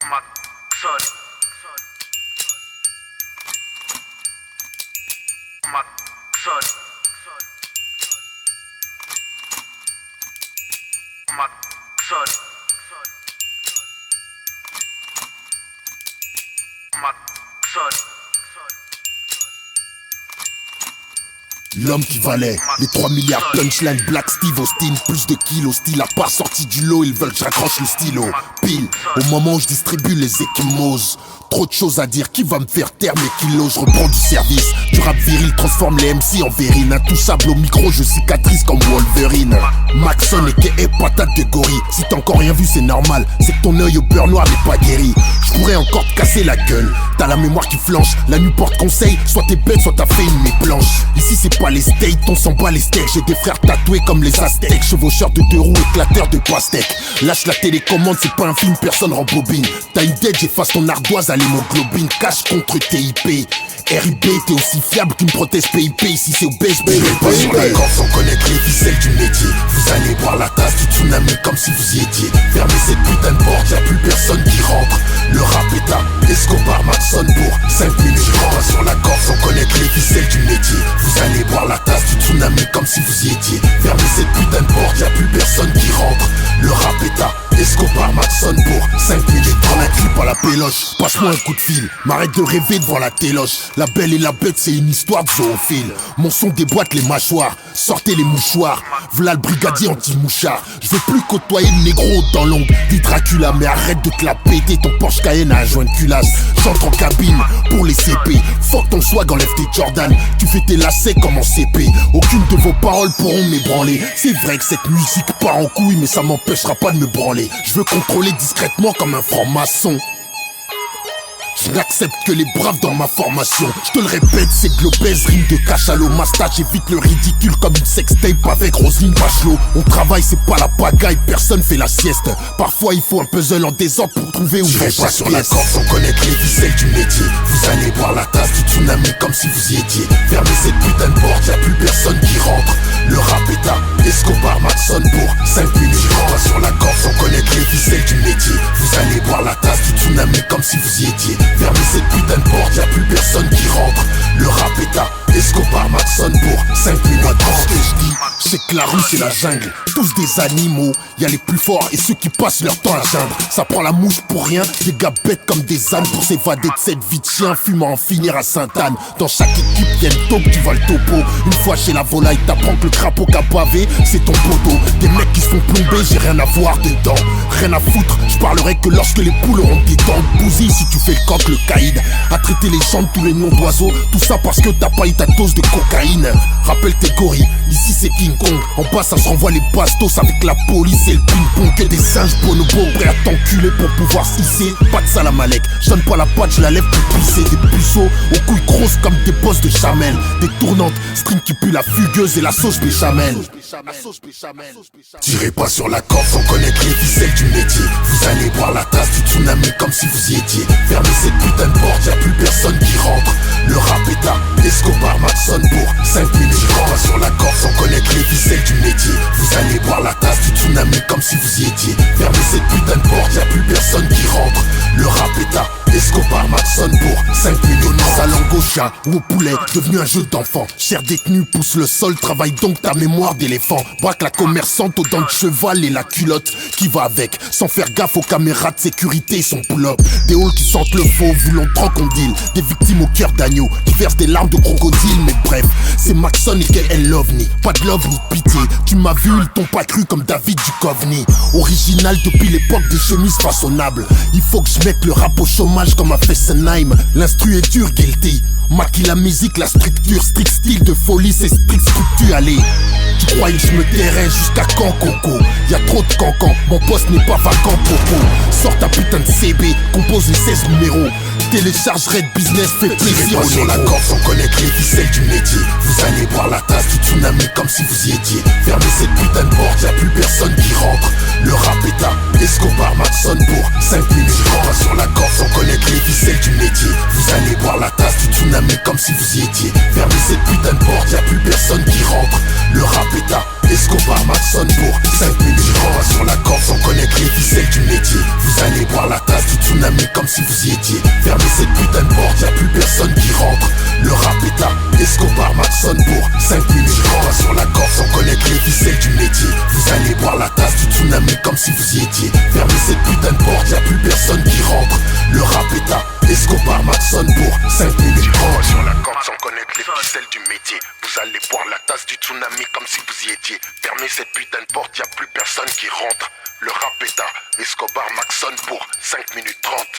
Maxon. Maxon. Maxon. Maxon. L'homme qui valait les 3 milliards punchline Black Steve Austin. Plus de kilos, style à part sorti du lot. Ils veulent que j'accroche le stylo. Pile, au moment où je distribue les échymoses. Trop de choses à dire, qui va me faire taire mes kilos? Je reprends du service, du rap viril transforme les MC en verrine. Intouchable au micro, je cicatrise comme Wolverine. Maxon et patate de gorille. Si t'as encore rien vu c'est normal, c'est que ton œil au beurre noir n'est pas guéri. Je pourrais encore te casser la gueule, t'as la mémoire qui flanche. La nuit porte conseil, soit t'es bête, soit t'as fait une nuit blanche. Ici c'est pas les states, on s'en bat les steaks. J'ai des frères tatoués comme les Aztèques, chevaucheurs de 2 roues, éclateurs de pastèques. Lâche la télécommande, c'est pas un film, personne rembobine. T'as une dette, j'efface ton ardoise à l'hémoglobine. Cash contre TIP, RIB, t'es aussi fiable qu'une prothèse PIP. Ici c'est obèse, baby. Pas sur la corde sans connaître les ficelles du métier. Vous allez boire la tasse du tsunami comme si vous y étiez. Fermez cette putain de porte, y'a plus personne qui rentre. Le rap est à Escobar Maxon pour 5 minutes. Pas sur la corde sans connaître les ficelles du métier. Vous allez boire la tasse du tsunami comme si vous y étiez. Fermez cette putain de porte, y'a plus personne qui rentre. Le rap est à Escobar Maxon pour 5 minutes. Prends un clip à la péloche, passe-moi un coup de fil. M'arrête de rêver devant la téloche. La belle et la bête c'est une histoire de zoophile. Mon son déboîte les mâchoires, sortez les mouchoirs. V'là le brigadier anti-mouchard. Je veux plus côtoyer le négro dans l'ombre. Dis Dracula mais arrête de te la péter. Ton Porsche Cayenne a un joint de culasse. J'entre en cabine pour les CP. Fuck ton swag, enlève tes Jordan. Tu fais tes lacets comme en CP. Aucune de vos paroles pourront m'ébranler. C'est vrai que cette musique part en couille, mais ça m'empêchera pas de me branler. Je veux contrôler discrètement comme un franc-maçon. Je n'accepte que les braves dans ma formation. Je te le répète, c'est globèse, rime de cachalot. Ma stage évite le ridicule comme une sextape avec Roselyne Bachelot. On travaille, c'est pas la pagaille, personne fait la sieste. Parfois il faut un puzzle en désordre pour trouver où j'irai pas sur la corde sans connaître les ficelles du métier. Vous allez boire la tasse du tsunami comme si vous y étiez. Fermez cette putain de porte, y'a plus personne qui rentre. Le rap est à Escobar Maxon pour 5 minutes. J'irai pas sur la corde sans connaître les ficelles du métier. Vous allez boire la tasse du tsunami comme si vous y étiez. Fermez cette putain de porte, y'a plus personne qui rentre. Le rap est à Escobar Maxon pour 5 minutes. Dans ce que je dis, c'est que la rue c'est la jungle. Tous des animaux, y'a les plus forts et ceux qui passent leur temps à geindre. Ça prend la mouche pour rien, des gars bêtes comme des ânes. Pour s'évader de cette vie de chien, fumant en finir à Sainte-Anne. Dans chaque équipe y'a une taupe qui va le topo. Une fois chez la volaille, t'apprends que le crapaud qu'a pavé, c'est ton poteau. Des mecs qui se font plomber, j'ai rien à voir dedans. Rien à foutre, je parlerai que lorsque les poules auront des dents de bousille. Si tu fais le coq, le caïd, à traiter les gens de tous les noms d'oiseaux. Tout ça parce que t'as pas eu ta dose de cocaïne. Rappelle tes gorilles, ici c'est King Kong. En bas ça se renvoie les bastos avec la police et le ping-pong. Que des singes bonobos prêts à t'enculer pour pouvoir s'hisser. Pas de salam alek, je donne pas la patte, je la lève pour pisser. Des puceaux aux couilles grosses comme des bosses de chamel. Des tournantes, string qui pue la fugueuse et la sauce béchamel. Tirez pas sur la corde sans connaître les ficelles du métier. Vous allez boire la tasse du tsunami comme si vous y étiez. Fermez cette putain de porte, y'a plus personne qui rentre. Le rap est à Escobar Maxon pour 5 minutes. Tirez pas sur la corde sans connaître les ficelles du métier. Vous allez boire la tasse du tsunami comme si vous y étiez. Fermez cette putain de porte, y'a plus personne qui rentre. Le rap est à Escobar Maxon pour 5 minutes. Sa langue au chat ou au poulet, devenu un jeu d'enfant. Cher détenu, pousse le sol, travaille donc ta mémoire d'éléphant. Braque la commerçante aux dents de cheval et la culotte qui va avec, sans faire gaffe aux caméras de sécurité et son pull-up. Des halls qui sentent le faux, voulant trop qu'on deal. Des victimes au cœur d'agneau, qui versent des larmes de crocodile. Mais bref, c'est Maxon et qu'elle l'ovni. Pas de love ni de pitié, tu m'as vu, ils t'ont pas cru comme David Duchovny. Original depuis l'époque des chemises façonnables. Il faut que je mette le rap au chômage comme à Fessenheim. L'instru est dur, guilty. Maquille la musique, la structure, strict style de folie, c'est strict structure, allez. Tu croyais que je me tairais jusqu'à quand, Coco? Y'a trop de cancans, mon poste n'est pas vacant, Popo. Sors ta putain de CB, compose les 16 numéros. Télécharge Red Business, fais plaisir aux sur la corde sans connaître les ficelles du métier. Vous allez boire la tasse du tsunami comme si vous y étiez. Fermez cette putain de porte, y'a plus personne qui rentre. Le rap est à Escobar Maxon pour 5 minutes. Tirez pas sur la corde sans connaître les ficelles du métier. Vous allez boire la tasse du tsunami tsunami comme si vous y étiez. Fermez cette putain de porte, y'a plus personne qui rentre. Le rap est à Escobar Maxson pour 5 minutes. Je sur la corde sans connaître les ficelles du métier. Vous allez boire la tasse du tsunami comme si vous y étiez. Fermez cette putain de porte, y'a plus personne qui rentre. Le rap est à Escobar Maxson pour 5 minutes. Je sur la corde sans connaître les ficelles du métier. Vous allez boire la tasse du tsunami comme si vous y étiez. Fermez cette putain de porte, y'a plus personne qui rentre. Le rap est à Escobar Maxson pour 5 minutes. Sur la corde sans connaître les ficelles du métier. Vous allez boire la tasse du tsunami comme si vous y étiez. Fermez cette putain de porte, y'a plus personne qui rentre. Le rap est à Escobar Maxson pour 5 minutes 30.